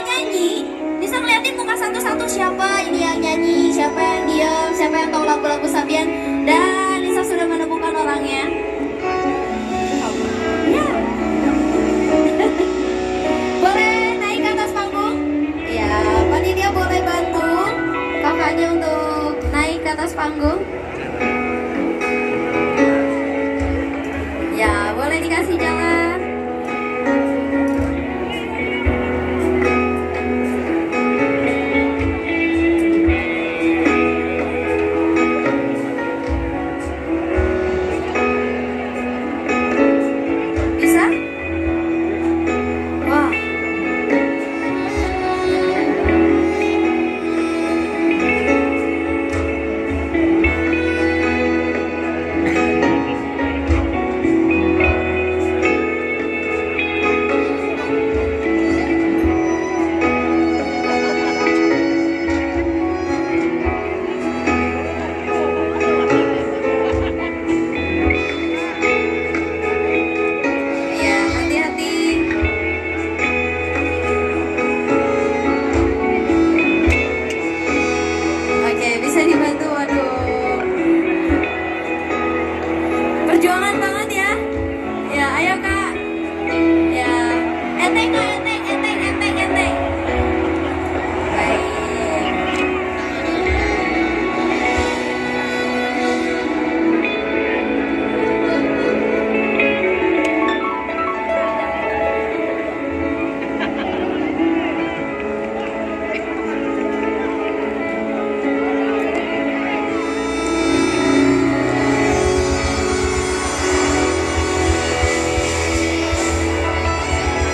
nyanyi, bisa ngeliatin muka satu-satu siapa ini yang nyanyi, siapa yang diam, siapa yang tahu lagu-lagu Sabian. Dan Nisa sudah menemukan orangnya. Ya. Boleh naik ke atas panggung? Ya, panitia boleh bantu kakaknya untuk naik ke atas panggung. Ya, boleh dikasih jalan. Bisa? Wah. Ya, hati-hati. Oke, bisa dibantu. Waduh. Perjuangan banget ya. Ya, ayo Kak. Ya. Enteng Kak, enteng, enteng, enteng, enteng. Baik.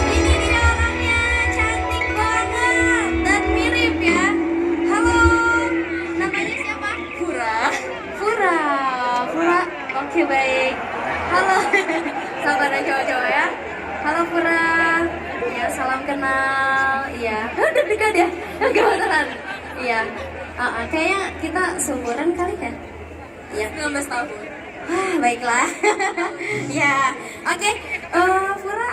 Ini dia orangnya, cantik banget dan mirip ya. Halo, namanya siapa? Fura. Fura, Fura. Oke baik. Halo, sabar ya cowok-cowok ya. Halo Fura. Ya salam kenal. Iya. Deg-degan ya. Gimana? Iya. Kayaknya kita seumuran kali kan? Iya. 19 tahun. Baiklah. Ya. Oke. Fura.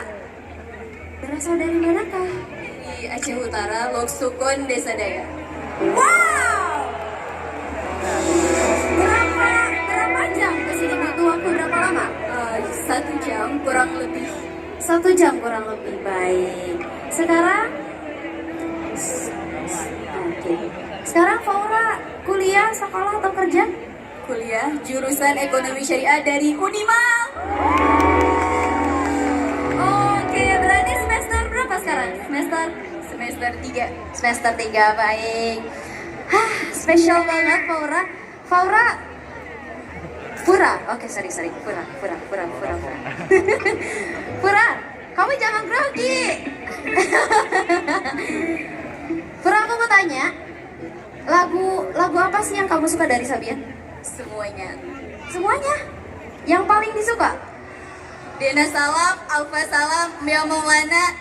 Berasal dari manakah? Di Aceh Utara, Lok Sukun, Desa Daya. Wow! Berapa jam ke sini, butuh waktu berapa lama? 1 jam kurang lebih. 1 jam kurang lebih, baik. Sekarang? Oke. Sekarang Faura kuliah, sekolah atau kerja? Kuliah, jurusan Ekonomi Syariah dari Unimal. Oke, berarti semester berapa sekarang? Semester 3. Semester 3, baik. Spesial banget Faura. Fura. Oke, sorry. Fura. Fura, kamu jangan grogi. Fura, aku mau tanya, lagu apa sih yang kamu suka dari Sabian? Semuanya. Semuanya? Yang paling disuka? Dena Salam, Alfa Salam, Mia Maulana,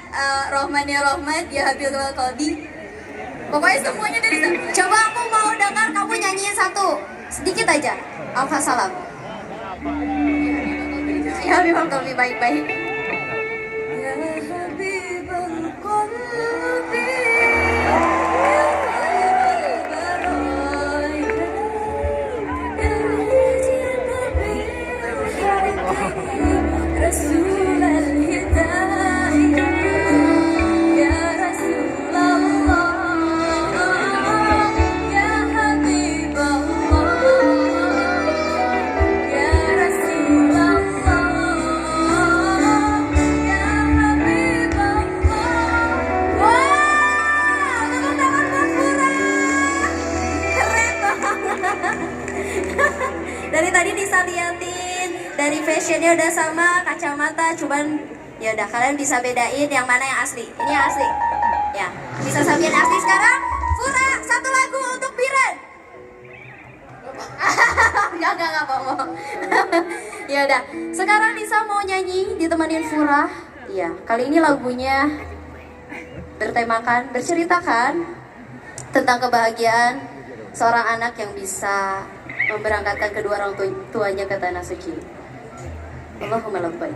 Rohman ya Rohman, Ya Habilul Qalbi. Pokoknya semuanya dari sana. Coba aku mau dengar kamu nyanyiin satu, sedikit aja. Alfa Salam. Ya Habibul Qalbi, baik-baik. Ya Habibul Qalbi. Rasul al-Hidayah, Ya Rasulullah, Ya Habibullah, Ya Rasulullah, Ya Habibullah. Wow, tepuk tangan buat Fura. Keren banget. Dari tadi Nisa liatin, dari fashionnya udah sama, kacamata, cuman ya udah kalian bisa bedain yang mana yang asli. Ini yang asli. Ya, bisa Sabian asli sekarang. Fura, satu lagu untuk Biren. Enggak apa-apa. Ya udah, sekarang Nisa mau nyanyi ditemanin Fura. Iya, kali ini lagunya berceritakan tentang kebahagiaan seorang anak yang bisa memberangkatkan kedua orang tuanya ke tanah suci. Allahumma labbaik.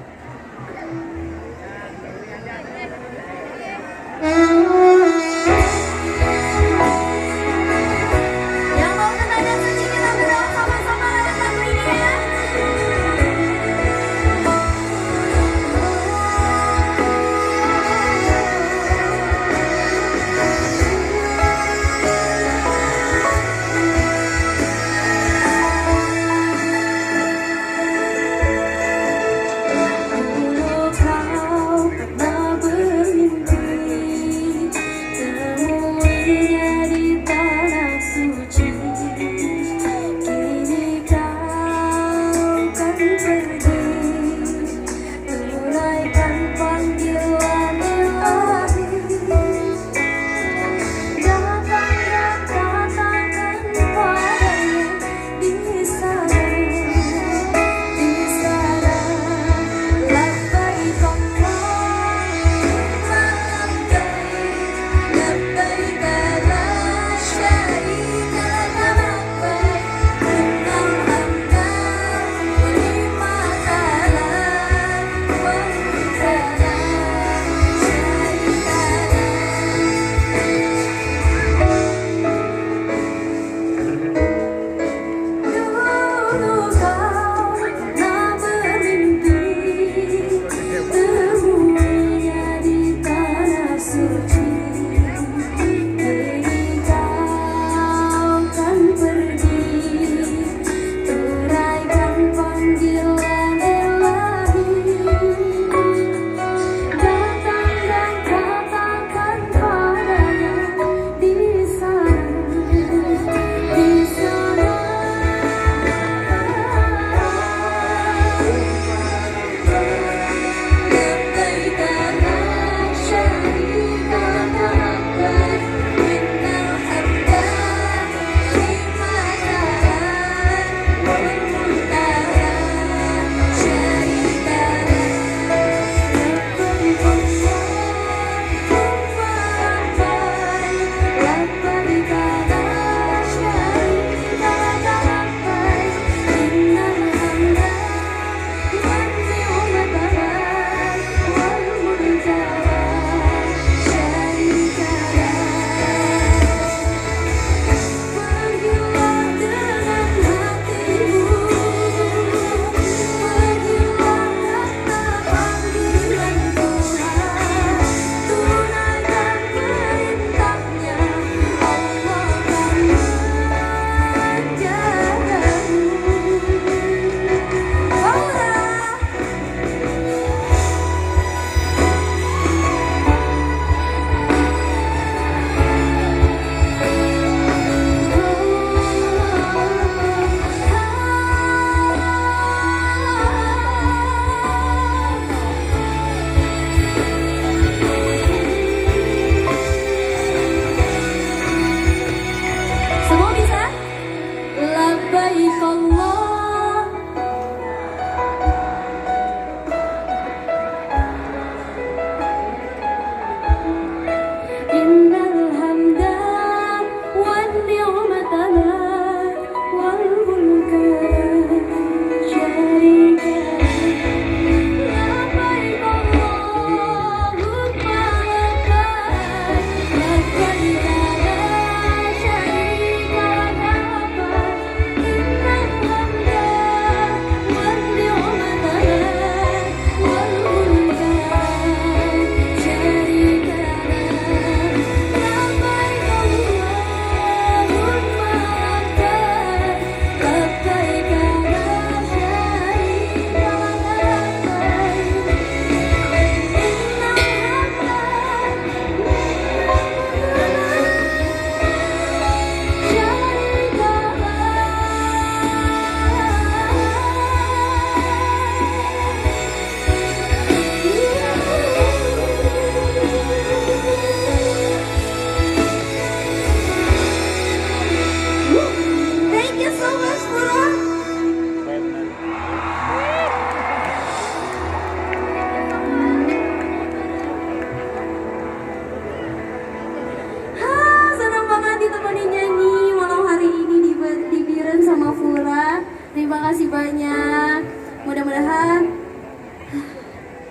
kasih banyak. Mudah-mudahan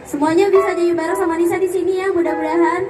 semuanya bisa jadi bareng sama Nisa di sini ya, mudah-mudahan.